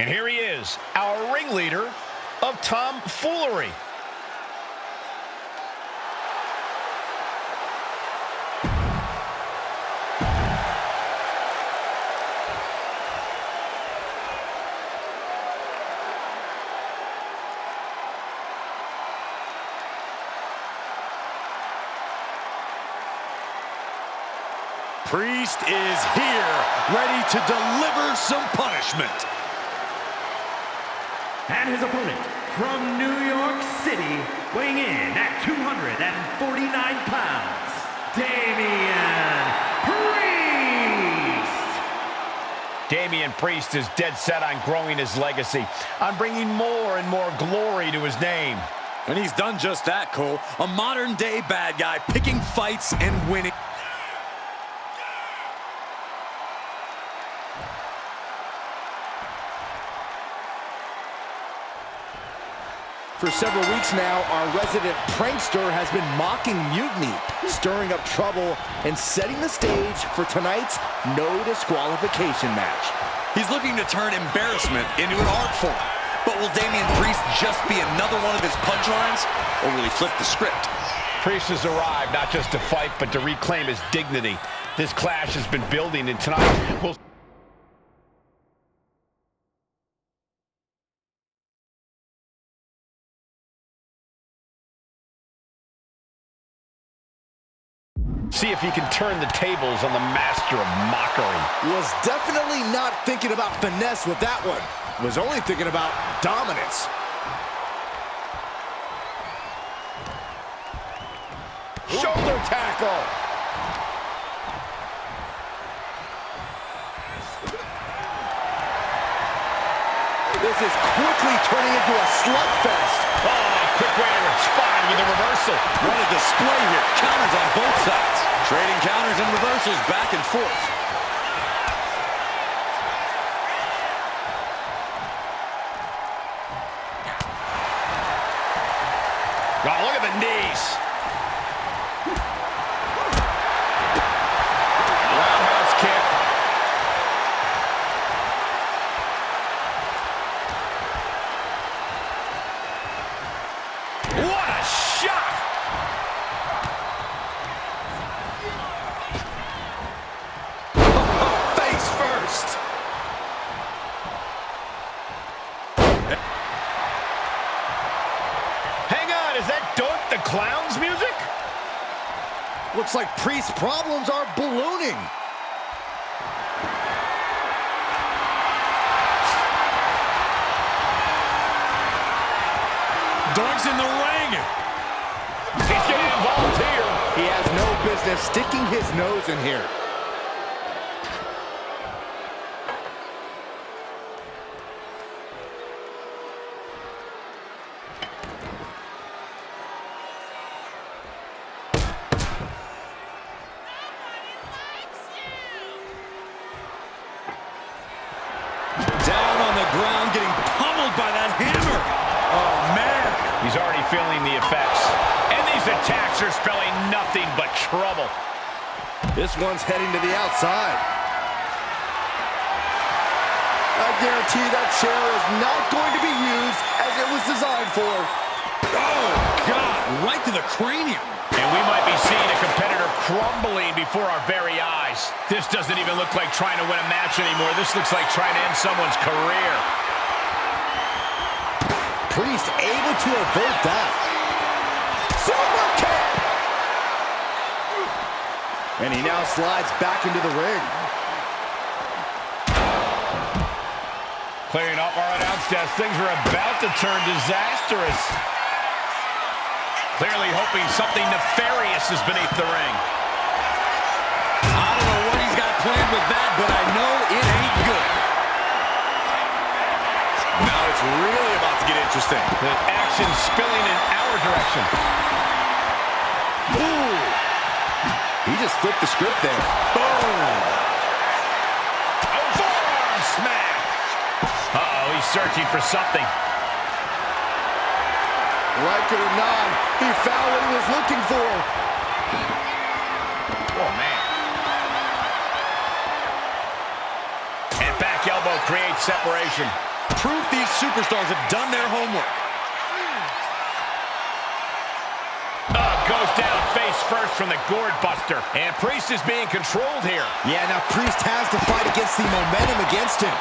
And here he is, our ringleader of tomfoolery. Priest is here, ready to deliver some punishment. And his opponent from New York City, weighing in at 249 pounds, Damian Priest is dead set on growing his legacy, on bringing more and more glory to his name. And he's done just that, Cole. A modern-day bad guy, picking fights and winning. For several weeks now, our resident prankster has been mocking Mutiny, stirring up trouble and setting the stage for tonight's no disqualification match. He's looking to turn embarrassment into an art form. But will Damian Priest just be another one of his punchlines, or will he flip the script? Priest has arrived not just to fight, but to reclaim his dignity. This clash has been building, and tonight we'll see if he can turn the tables on the master of mockery. Was definitely not thinking about finesse with that one. Was only thinking about dominance. Shoulder tackle. This is quickly turning into a slugfest. Oh, quick way to respond with a reversal. What a display here. Counters on both sides. Trading counters and reversals back and forth. Oh, look at the knees. Roundhouse kick. What a shot! Face first. Hang on, is that Doink the Clown's music? Looks like Priest's problems are ballooning. Doink's in the ring. He's getting involved here. He has no business sticking his nose in here. Down on the ground, getting pummeled by that hammer. Oh, man. He's already feeling the effects. And these attacks are spelling nothing but trouble. This one's heading to the outside. I guarantee that chair is not going to be used as it was designed for. Oh, God, right to the cranium. And we might be seeing a competitor crumbling before our very eyes. This doesn't even look like trying to win a match anymore. This looks like trying to end someone's career. Priest able to avert that. Super kick! And he now slides back into the ring. Clearing up our announce desk. Things are about to turn disastrous. Clearly hoping something nefarious is beneath the ring. I don't know what he's got planned with that, but I know it ain't good. Now it's really about to get interesting. The action spilling in our direction. Ooh! He just flipped the script there. Boom! Oh, forearm smash! Uh-oh, he's searching for something. Like it or not, he found what he was looking for. Oh, man. And back elbow creates separation. Proof these superstars have done their homework. Goes down face first from the gourd buster. And Priest is being controlled here. Yeah, now Priest has to fight against the momentum against him.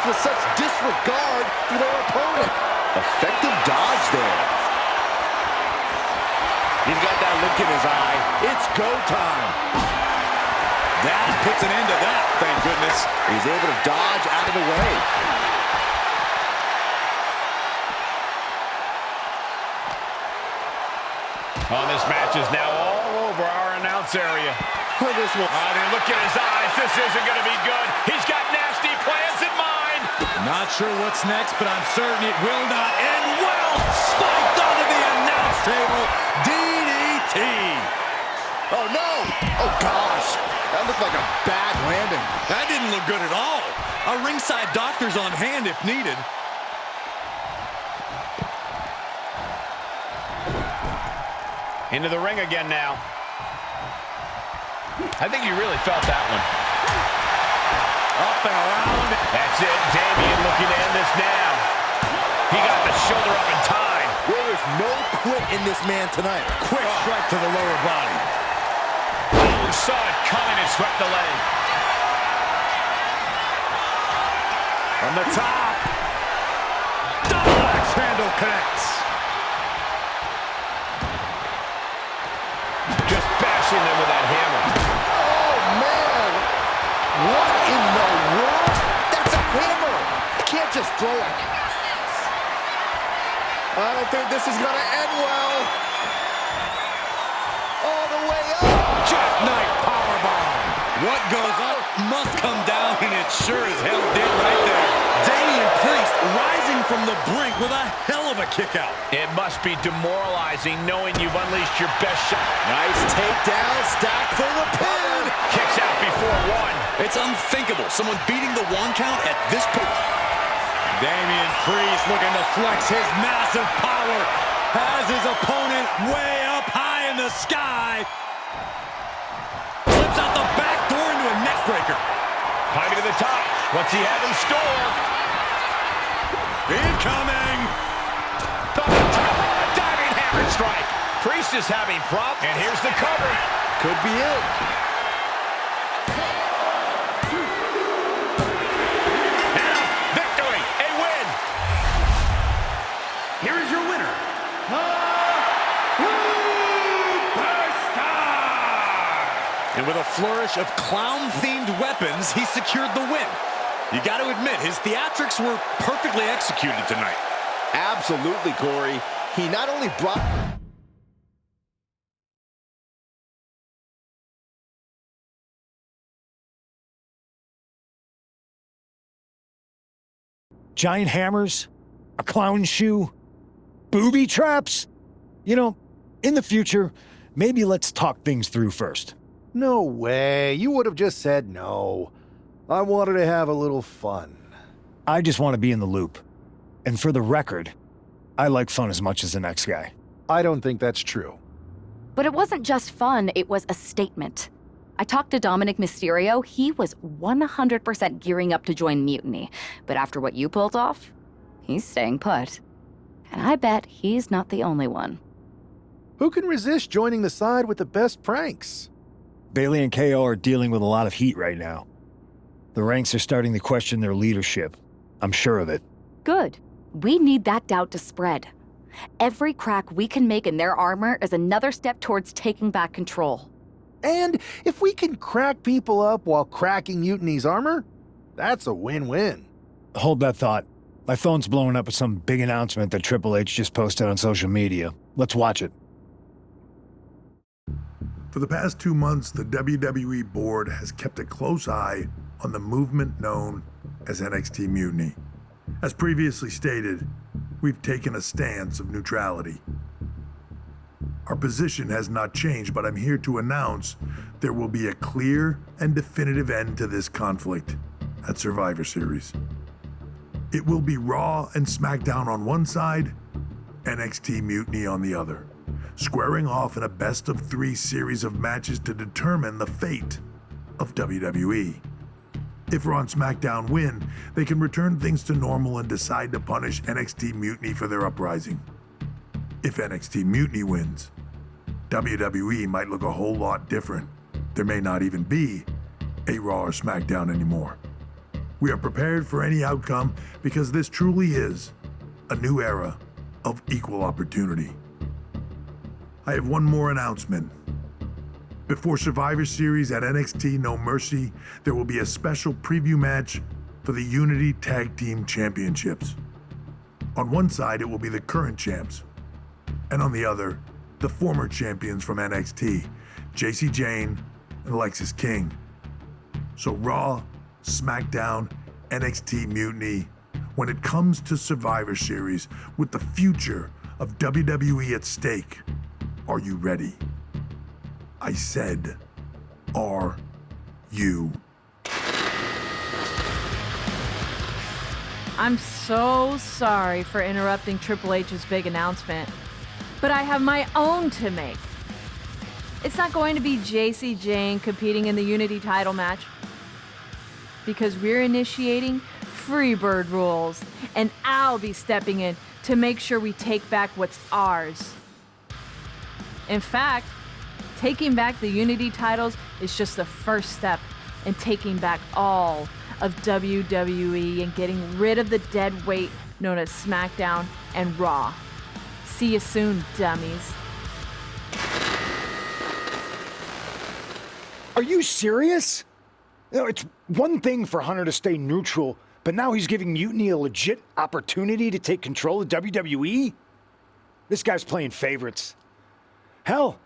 With such disregard for their opponent. Effective dodge there. He's got that look in his eye. It's go time. That puts an end to that, thank goodness. He's able to dodge out of the way. Oh, this match is now all over our announce area. Oh, this will... then look at his eyes. This isn't going to be good. He's got nasty plans in mind. Not sure what's next, but I'm certain it will not end well. Spiked onto the announce table. DDT. Oh, no. Oh, gosh. That looked like a bad landing. That didn't look good at all. A ringside doctor's on hand if needed. Into the ring again now. I think you really felt that one. Up and around. That's it. Damian looking to end this now. He got the shoulder up in time. There is no quit in this man tonight. Quick strike to the lower body. Oh, saw it coming and swept the leg. On the top. Double axe handle connects. Just bashing them with that hammer. Oh, man. What in the world? That's a hammer. You can't just throw it. I don't think this is going to end well. All the way up. Jackknife powerbomb. What goes up must come down, and it sure as hell did right there. Damian Priest rising from the brink with a hell of a kick out. It must be demoralizing knowing you've unleashed your best shot. Nice takedown, stack for the pin. Kicks out before one. It's unthinkable. Someone beating the one count at this point. Damian Priest looking to flex his massive power. Has his opponent way up high in the sky. Slips out the back door into a neck breaker. Climbing to the top. What's he have in store? Incoming. Diving hammer strike. Priest is having problems. And here's the cover. Could be it. And a victory. A win. Here is your winner, the Superstar! And with a flourish of clown-themed weapons, he secured the win. You got to admit, his theatrics were perfectly executed tonight. Absolutely, Corey. He not only brought... Giant hammers, a clown shoe, booby traps. You know, in the future, maybe let's talk things through first. No way. You would have just said no. I wanted to have a little fun. I just want to be in the loop. And for the record, I like fun as much as the next guy. I don't think that's true. But it wasn't just fun, it was a statement. I talked to Dominic Mysterio. He was 100% gearing up to join Mutiny. But after what you pulled off, he's staying put. And I bet he's not the only one. Who can resist joining the side with the best pranks? Bailey and KO are dealing with a lot of heat right now. The ranks are starting to question their leadership. I'm sure of it. Good. We need that doubt to spread. Every crack we can make in their armor is another step towards taking back control. And if we can crack people up while cracking Mutiny's armor, that's a win-win. Hold that thought. My phone's blowing up with some big announcement that Triple H just posted on social media. Let's watch it. For the past 2 months, the WWE board has kept a close eye on the movement known as NXT Mutiny. As previously stated, we've taken a stance of neutrality. Our position has not changed, but I'm here to announce there will be a clear and definitive end to this conflict at Survivor Series. It will be Raw and SmackDown on one side, NXT Mutiny on the other, squaring off in a best-of-3 series of matches to determine the fate of WWE. If Raw and SmackDown win, they can return things to normal and decide to punish NXT Mutiny for their uprising. If NXT Mutiny wins, WWE might look a whole lot different. There may not even be a Raw or SmackDown anymore. We are prepared for any outcome because this truly is a new era of equal opportunity. I have one more announcement. Before Survivor Series at NXT No Mercy, there will be a special preview match for the Unity Tag Team Championships. On one side, it will be the current champs, and on the other, the former champions from NXT, Jacy Jayne and Alexis King. So Raw, SmackDown, NXT Mutiny, when it comes to Survivor Series with the future of WWE at stake, are you ready? I said, are you? I'm so sorry for interrupting Triple H's big announcement, but I have my own to make. It's not going to be Jacy Jayne competing in the Unity title match, because we're initiating Freebird rules, and I'll be stepping in to make sure we take back what's ours. In fact, taking back the Unity titles is just the first step in taking back all of WWE and getting rid of the dead weight known as SmackDown and Raw. See you soon, dummies. Are you serious? You know, it's one thing for Hunter to stay neutral, but now he's giving Mutiny a legit opportunity to take control of WWE? This guy's playing favorites. Hell,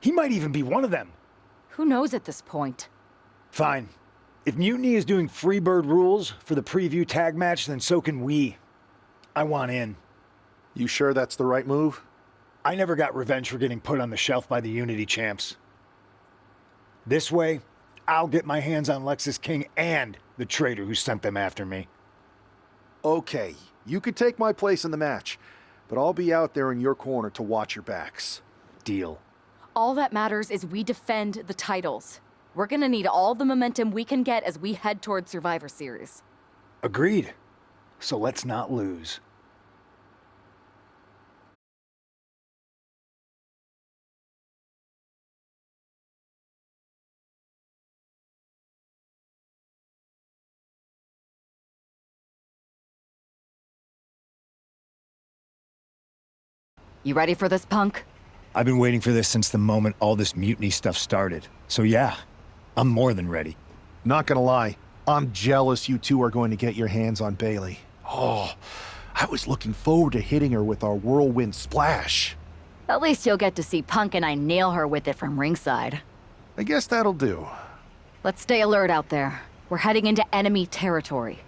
he might even be one of them. Who knows at this point? Fine. If Mutiny is doing Freebird rules for the preview tag match, then so can we. I want in. You sure that's the right move? I never got revenge for getting put on the shelf by the Unity champs. This way, I'll get my hands on Lexis King and the traitor who sent them after me. Okay, you could take my place in the match, but I'll be out there in your corner to watch your backs. Deal. All that matters is we defend the titles. We're gonna need all the momentum we can get as we head toward Survivor Series. Agreed. So let's not lose. You ready for this, punk? I've been waiting for this since the moment all this Mutiny stuff started. So yeah, I'm more than ready. Not gonna lie, I'm jealous you two are going to get your hands on Bayley. Oh, I was looking forward to hitting her with our whirlwind splash. At least you'll get to see Punk and I nail her with it from ringside. I guess that'll do. Let's stay alert out there. We're heading into enemy territory.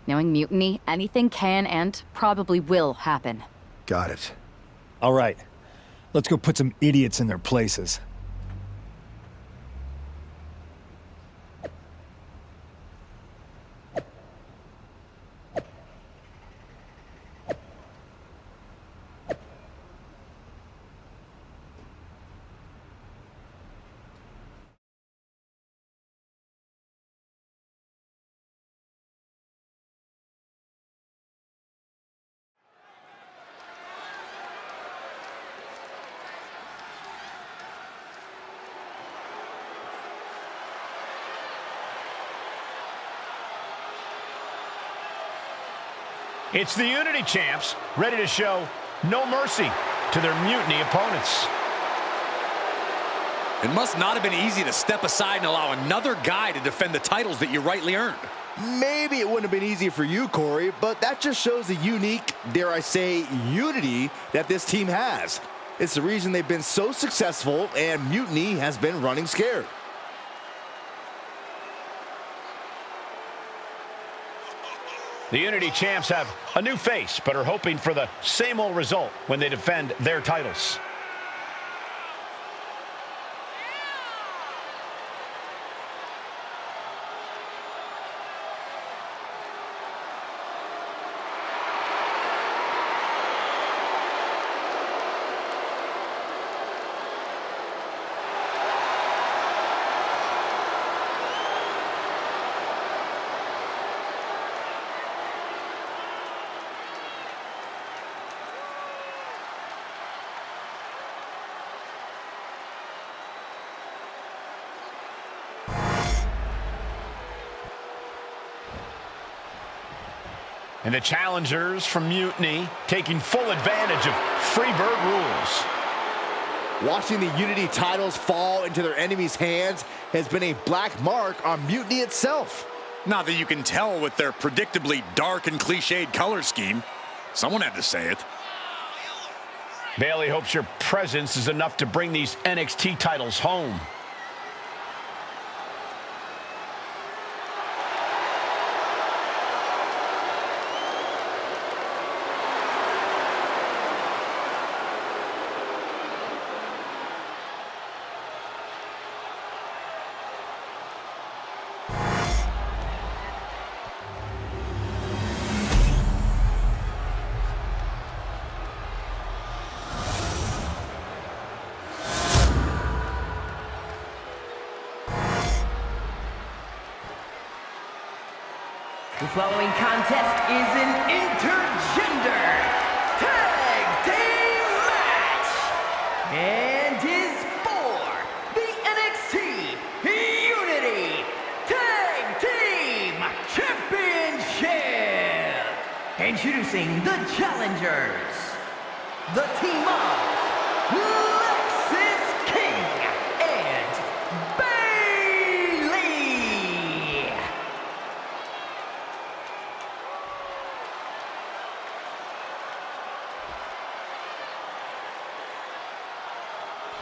Knowing Mutiny, anything can and probably will happen. Got it. All right, let's go put some idiots in their places. It's the Unity champs, ready to show no mercy to their Mutiny opponents. It must not have been easy to step aside and allow another guy to defend the titles that you rightly earned. Maybe it wouldn't have been easy for you, Corey, but that just shows the unique, dare I say, unity that this team has. It's the reason they've been so successful, and Mutiny has been running scared. The Unity champs have a new face, but are hoping for the same old result when they defend their titles. And the challengers from Mutiny taking full advantage of Freebird rules. Watching the Unity titles fall into their enemies' hands has been a black mark on Mutiny itself. Not that you can tell with their predictably dark and cliched color scheme. Someone had to say it. Bayley hopes your presence is enough to bring these NXT titles home. The following contest is an intergender tag team match and is for the NXT Unity Tag Team Championship. Introducing the challengers, the team of King and Bayley.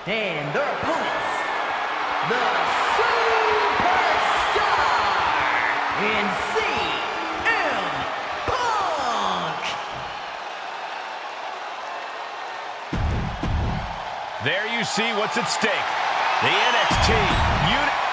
And their opponents, the Superstar and CM Punk. There you see what's at stake. The NXT Unity.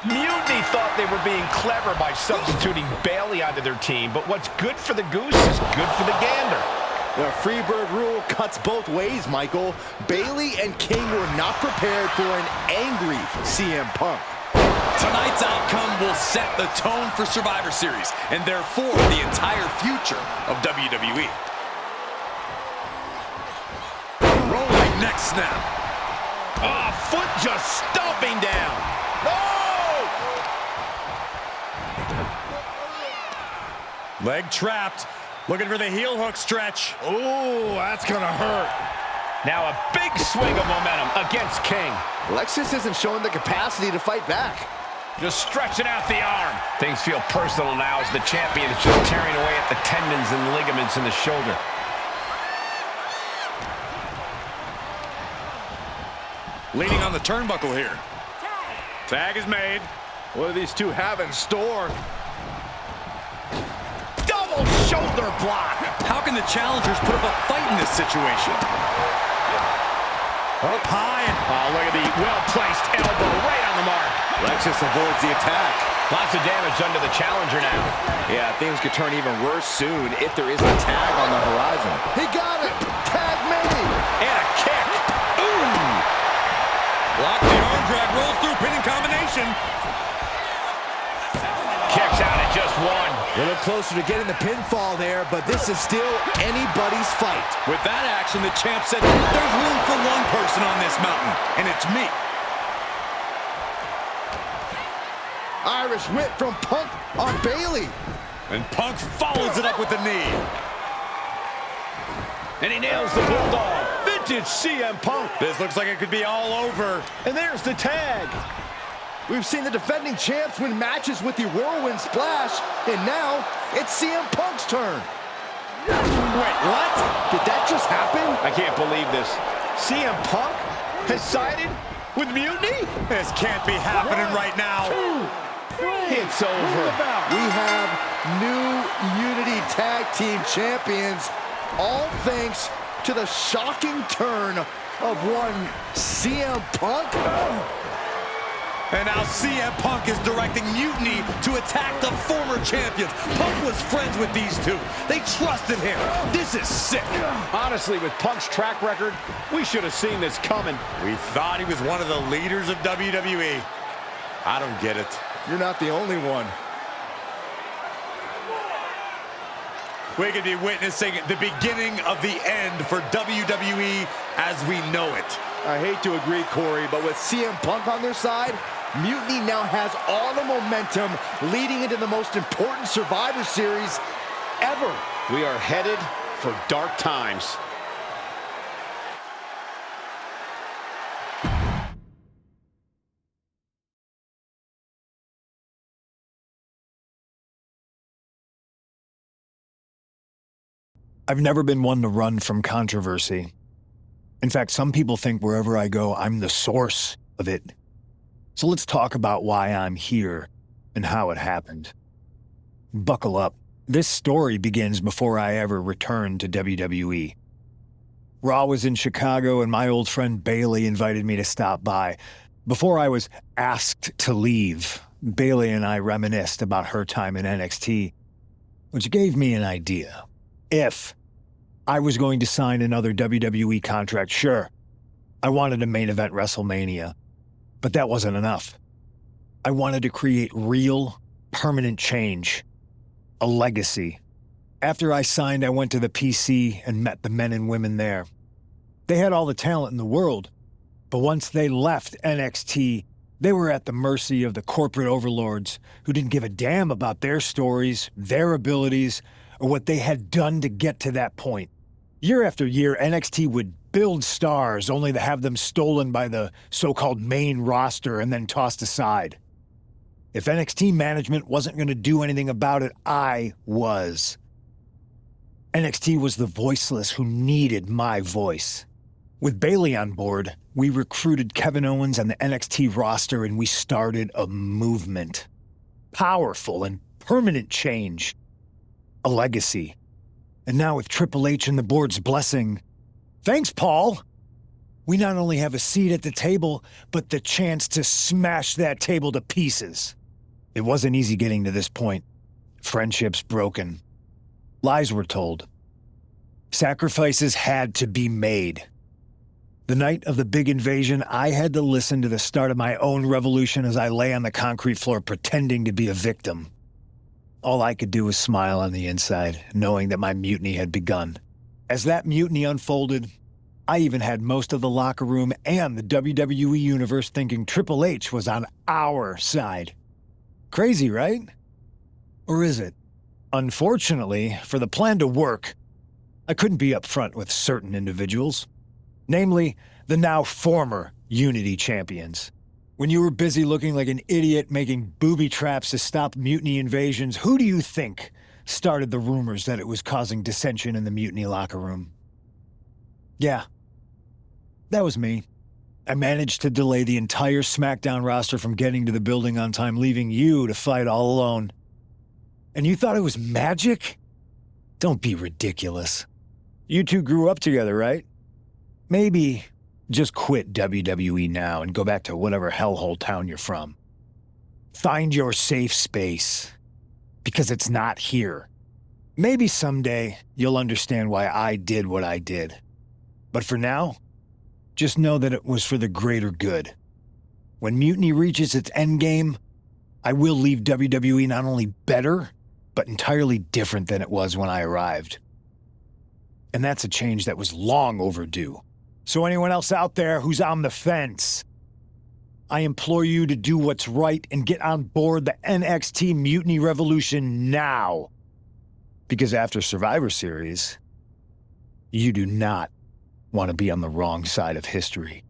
Mutiny thought they were being clever by substituting Bayley onto their team, but what's good for the goose is good for the gander. The Freebird rule cuts both ways, Michael. Bayley and King were not prepared for an angry CM Punk. Tonight's outcome will set the tone for Survivor Series, and therefore the entire future of WWE. Rolling neck snap. Ah, foot just stomping down. Leg trapped. Looking for the heel hook stretch. Ooh, that's gonna hurt. Now a big swing of momentum against King. Lexus isn't showing the capacity to fight back. Just stretching out the arm. Things feel personal now as the champion is just tearing away at the tendons and ligaments in the shoulder. Leaning on the turnbuckle here. Tag is made. What do these two have in store? Double shoulder block. How can the challengers put up a fight in this situation? Up high. Oh, look at the well-placed elbow right on the mark. Lexus avoids the attack. Lots of damage under the challenger now. Yeah, things could turn even worse soon if there isn't a tag on the horizon. He got it! Tag made! And a kick. Ooh! Block the arm drag, rolls through, pinning combination. Kicks out at just one. A little closer to getting the pinfall there, but this is still anybody's fight. With that action, the champ said, there's room for one person on this mountain, and it's me. Irish whip from Punk on Bayley. And Punk follows it up with the knee. And he nails the bulldog. Vintage CM Punk. This looks like it could be all over. And there's the tag. We've seen the defending champs win matches with the whirlwind splash, and now it's CM Punk's turn. Wait, what? Did that just happen? I can't believe this. CM Punk has sided with Mutiny? This can't be happening right now. It's over. We have new Unity Tag Team Champions, all thanks to the shocking turn of one CM Punk. And now CM Punk is directing Mutiny to attack the former champions. Punk was friends with these two. They trusted him. This is sick. Honestly, with Punk's track record, we should have seen this coming. We thought he was one of the leaders of WWE. I don't get it. You're not the only one. We could be witnessing the beginning of the end for WWE as we know it. I hate to agree, Corey, but with CM Punk on their side, Mutiny now has all the momentum leading into the most important Survivor Series ever. We are headed for dark times. I've never been one to run from controversy. In fact, some people think wherever I go, I'm the source of it. So let's talk about why I'm here and how it happened. Buckle up. This story begins before I ever returned to WWE. Raw was in Chicago and my old friend Bayley invited me to stop by. Before I was asked to leave, Bayley and I reminisced about her time in NXT, which gave me an idea. If I was going to sign another WWE contract, sure, I wanted a main event WrestleMania, but that wasn't enough. I wanted to create real, permanent change, a legacy. After I signed, I went to the PC and met the men and women there. They had all the talent in the world, but once they left NXT, they were at the mercy of the corporate overlords who didn't give a damn about their stories, their abilities, or what they had done to get to that point. Year after year, NXT would build stars only to have them stolen by the so-called main roster and then tossed aside. If NXT management wasn't going to do anything about it, I was. NXT was the voiceless who needed my voice. With Bayley on board, we recruited Kevin Owens and the NXT roster and we started a movement. Powerful and permanent change. A legacy. And now with Triple H and the board's blessing, thanks, Paul! We not only have a seat at the table, but the chance to smash that table to pieces. It wasn't easy getting to this point. Friendships broken. Lies were told. Sacrifices had to be made. The night of the big invasion, I had to listen to the start of my own revolution as I lay on the concrete floor pretending to be a victim. All I could do was smile on the inside, knowing that my mutiny had begun. As that mutiny unfolded, I even had most of the locker room and the WWE Universe thinking Triple H was on our side. Crazy, right? Or is it? Unfortunately, for the plan to work, I couldn't be upfront with certain individuals. Namely, the now former Unity champions. When you were busy looking like an idiot making booby traps to stop mutiny invasions, who do you think started the rumors that it was causing dissension in the mutiny locker room? Yeah, that was me. I managed to delay the entire SmackDown roster from getting to the building on time, leaving you to fight all alone. And you thought it was magic? Don't be ridiculous. You two grew up together, right? Maybe just quit WWE now and go back to whatever hellhole town you're from. Find your safe space, because it's not here. Maybe someday you'll understand why I did what I did. But for now, just know that it was for the greater good. When Mutiny reaches its endgame, I will leave WWE not only better, but entirely different than it was when I arrived. And that's a change that was long overdue. So anyone else out there who's on the fence, I implore you to do what's right and get on board the NXT Mutiny Revolution now. Because after Survivor Series, you do not want to be on the wrong side of history.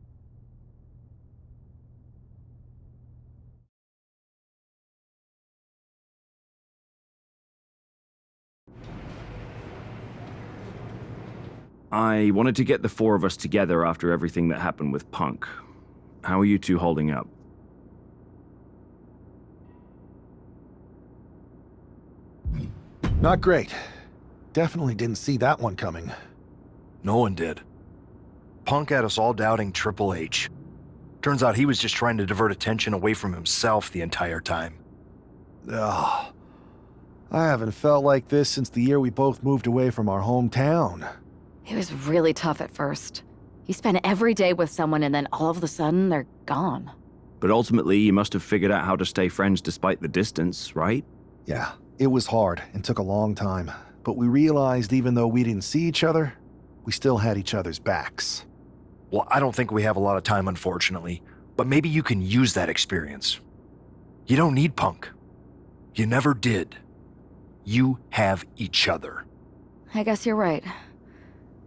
I wanted to get the four of us together after everything that happened with Punk. How are you two holding up? Not great. Definitely didn't see that one coming. No one did. Punk had us all doubting Triple H. Turns out he was just trying to divert attention away from himself the entire time. Ugh. I haven't felt like this since the year we both moved away from our hometown. It was really tough at first. You spend every day with someone and then all of a sudden they're gone. But ultimately, you must have figured out how to stay friends despite the distance, right? Yeah, it was hard and took a long time. But we realized even though we didn't see each other, we still had each other's backs. Well, I don't think we have a lot of time, unfortunately, but maybe you can use that experience. You don't need Punk. You never did. You have each other. I guess you're right.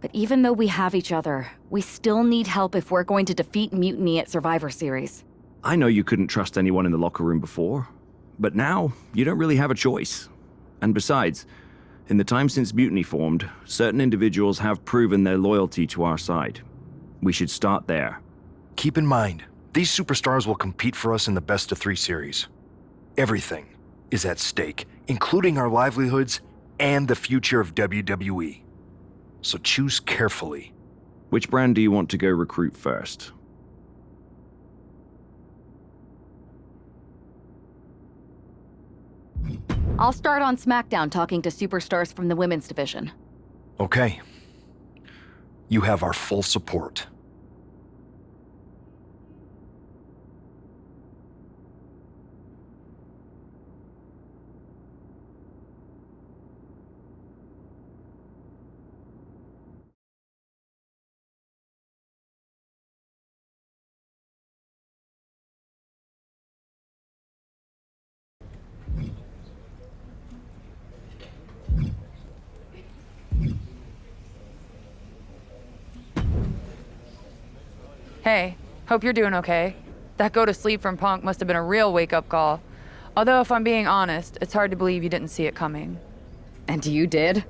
But even though we have each other, we still need help if we're going to defeat Mutiny at Survivor Series. I know you couldn't trust anyone in the locker room before, but now you don't really have a choice. And besides, in the time since Mutiny formed, certain individuals have proven their loyalty to our side. We should start there. Keep in mind, these superstars will compete for us in the best-of-3 series. Everything is at stake, including our livelihoods and the future of WWE. So choose carefully. Which brand do you want to go recruit first? I'll start on SmackDown talking to superstars from the women's division. Okay. You have our full support. Hey, hope you're doing okay. That go to sleep from Punk must have been a real wake-up call. Although if I'm being honest, it's hard to believe you didn't see it coming. And you did?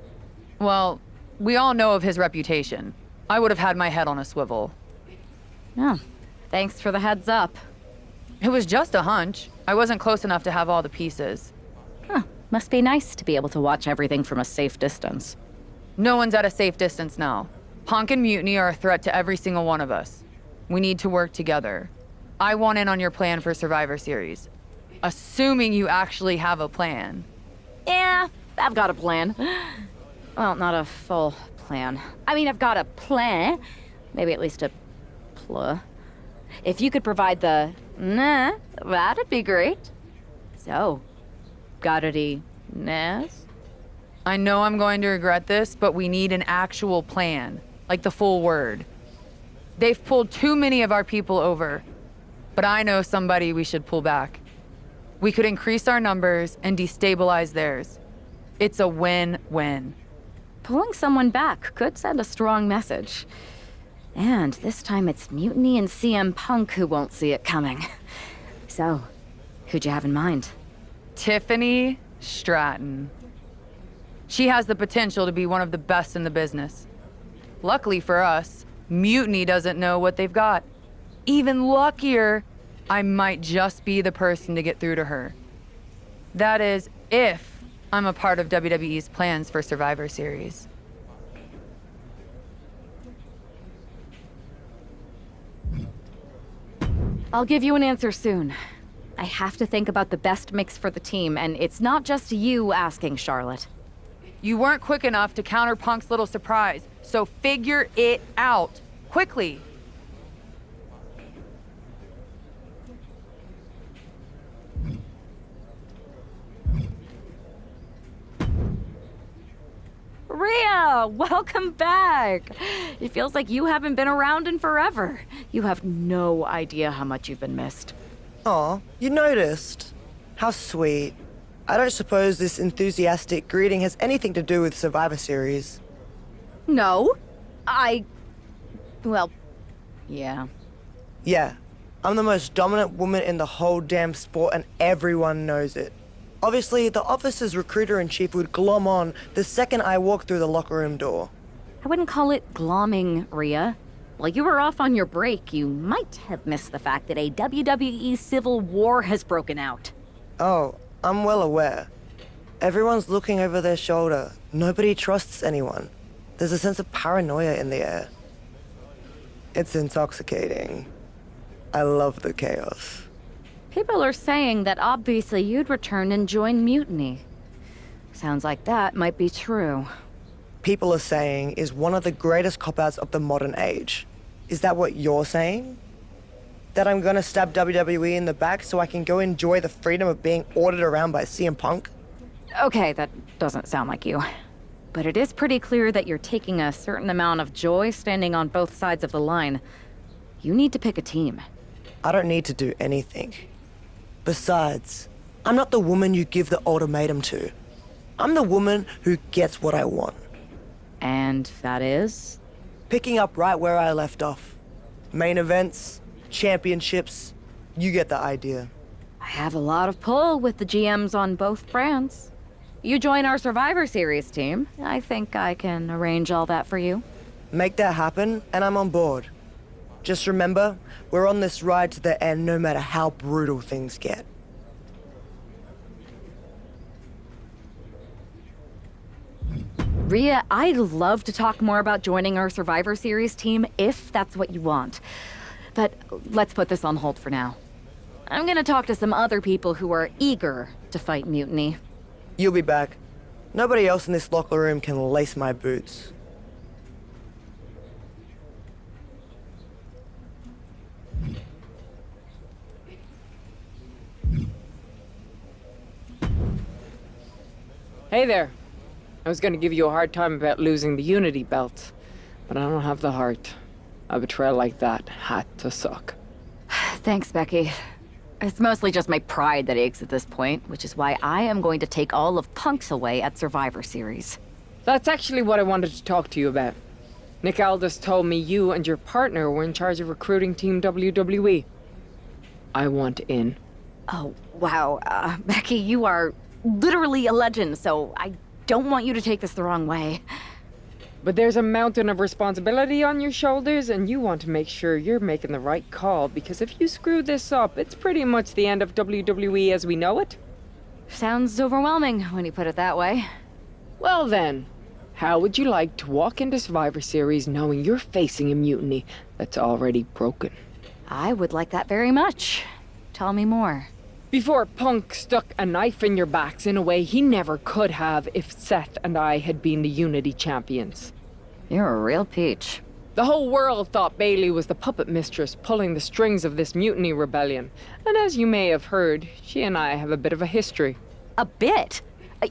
Well, we all know of his reputation. I would have had my head on a swivel. Oh, thanks for the heads up. It was just a hunch. I wasn't close enough to have all the pieces. Huh, must be nice to be able to watch everything from a safe distance. No one's at a safe distance now. Punk and Mutiny are a threat to every single one of us. We need to work together. I want in on your plan for Survivor Series. Assuming you actually have a plan. Yeah, I've got a plan. Well, not a full plan. I mean, I've got a plan. Maybe at least a pl. If you could provide the nah, that'd be great. So, got any nas? I know I'm going to regret this, but we need an actual plan. Like the full word. They've pulled too many of our people over. But I know somebody we should pull back. We could increase our numbers and destabilize theirs. It's a win-win. Pulling someone back could send a strong message. And this time it's Mutiny and CM Punk who won't see it coming. So, who'd you have in mind? Tiffany Stratton. She has the potential to be one of the best in the business. Luckily for us, Mutiny doesn't know what they've got. Even luckier, I might just be the person to get through to her. That is, if I'm a part of WWE's plans for Survivor Series. I'll give you an answer soon. I have to think about the best mix for the team, and it's not just you asking, Charlotte. You weren't quick enough to counter Punk's little surprise, so figure it out, quickly. Rhea, welcome back. It feels like you haven't been around in forever. You have no idea how much you've been missed. Aw, you noticed. How sweet. I don't suppose this enthusiastic greeting has anything to do with Survivor Series. No. Well, yeah. Yeah, I'm the most dominant woman in the whole damn sport and everyone knows it. Obviously, the office's recruiter-in-chief would glom on the second I walk through the locker room door. I wouldn't call it glomming, Rhea. While you were off on your break, you might have missed the fact that a WWE civil war has broken out. Oh, I'm well aware. Everyone's looking over their shoulder. Nobody trusts anyone. There's a sense of paranoia in the air. It's intoxicating. I love the chaos. People are saying that obviously you'd return and join Mutiny. Sounds like that might be true. People are saying is one of the greatest cop-outs of the modern age. Is that what you're saying? That I'm gonna stab WWE in the back so I can go enjoy the freedom of being ordered around by CM Punk? Okay, that doesn't sound like you. But it is pretty clear that you're taking a certain amount of joy standing on both sides of the line. You need to pick a team. I don't need to do anything. Besides, I'm not the woman you give the ultimatum to. I'm the woman who gets what I want. And that is? Picking up right where I left off. Main events, championships, you get the idea. I have a lot of pull with the GMs on both brands. You join our Survivor Series team. I think I can arrange all that for you. Make that happen, and I'm on board. Just remember, we're on this ride to the end no matter how brutal things get. Rhea, I'd love to talk more about joining our Survivor Series team if that's what you want. But let's put this on hold for now. I'm gonna talk to some other people who are eager to fight Mutiny. You'll be back. Nobody else in this locker room can lace my boots. Hey there. I was gonna give you a hard time about losing the Unity belt, but I don't have the heart. A betrayal like that had to suck. Thanks, Becky. It's mostly just my pride that aches at this point, which is why I am going to take all of Punk's away at Survivor Series. That's actually what I wanted to talk to you about. Nick Aldis told me you and your partner were in charge of recruiting Team WWE. I want in. Oh, wow. Becky, you are literally a legend, so I don't want you to take this the wrong way. But there's a mountain of responsibility on your shoulders, and you want to make sure you're making the right call, because if you screw this up, it's pretty much the end of WWE as we know it. Sounds overwhelming when you put it that way. Well then, how would you like to walk into Survivor Series knowing you're facing a mutiny that's already broken? I would like that very much. Tell me more. Before Punk stuck a knife in your backs in a way he never could have if Seth and I had been the Unity champions. You're a real peach. The whole world thought Bailey was the puppet mistress pulling the strings of this mutiny rebellion. And as you may have heard, she and I have a bit of a history. A bit?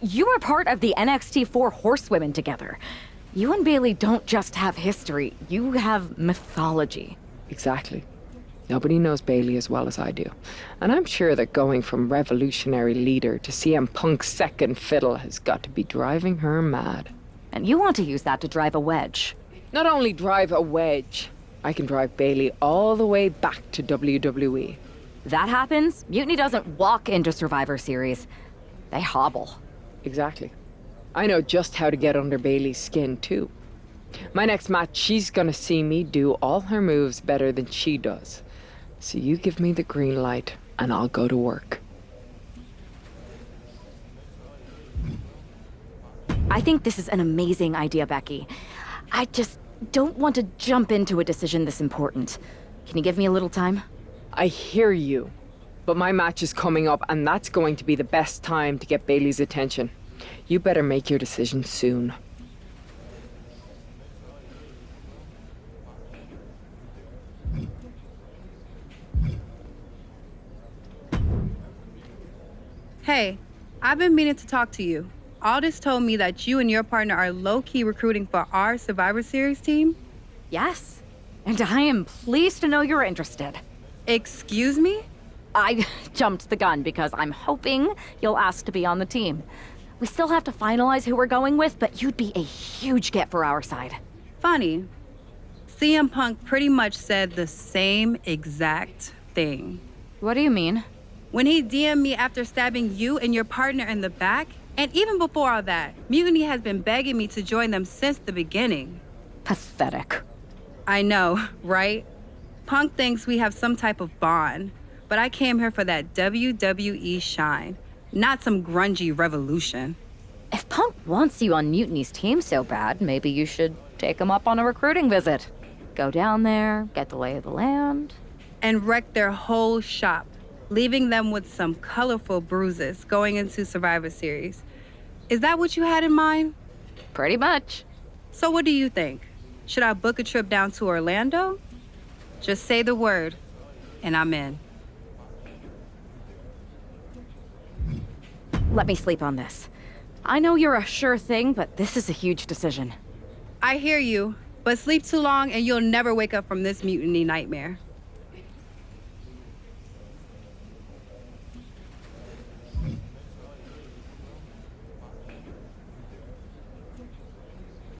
You were part of the NXT 4 Horsewomen together. You and Bailey don't just have history, you have mythology. Exactly. Nobody knows Bailey as well as I do. And I'm sure that going from revolutionary leader to CM Punk's second fiddle has got to be driving her mad. And you want to use that to drive a wedge. Not only drive a wedge, I can drive Bailey all the way back to WWE. That happens, Mutiny doesn't walk into Survivor Series. They hobble. Exactly. I know just how to get under Bailey's skin, too. My next match, she's gonna see me do all her moves better than she does. So you give me the green light, and I'll go to work. I think this is an amazing idea, Becky. I just don't want to jump into a decision this important. Can you give me a little time? I hear you, but my match is coming up, and that's going to be the best time to get Bailey's attention. You better make your decision soon. Hey, I've been meaning to talk to you. Aldis told me that you and your partner are low-key recruiting for our Survivor Series team? Yes, and I am pleased to know you're interested. Excuse me? I jumped the gun because I'm hoping you'll ask to be on the team. We still have to finalize who we're going with, but you'd be a huge get for our side. Funny. CM Punk pretty much said the same exact thing. What do you mean? When he DM'd me after stabbing you and your partner in the back, and even before all that, Mutiny has been begging me to join them since the beginning. Pathetic. I know, right? Punk thinks we have some type of bond, but I came here for that WWE shine, not some grungy revolution. If Punk wants you on Mutiny's team so bad, maybe you should take him up on a recruiting visit. Go down there, get the lay of the land. And wreck their whole shop, leaving them with some colorful bruises going into Survivor Series. Is that what you had in mind? Pretty much. So what do you think? Should I book a trip down to Orlando? Just say the word, and I'm in. Let me sleep on this. I know you're a sure thing, but this is a huge decision. I hear you. But sleep too long and you'll never wake up from this mutiny nightmare.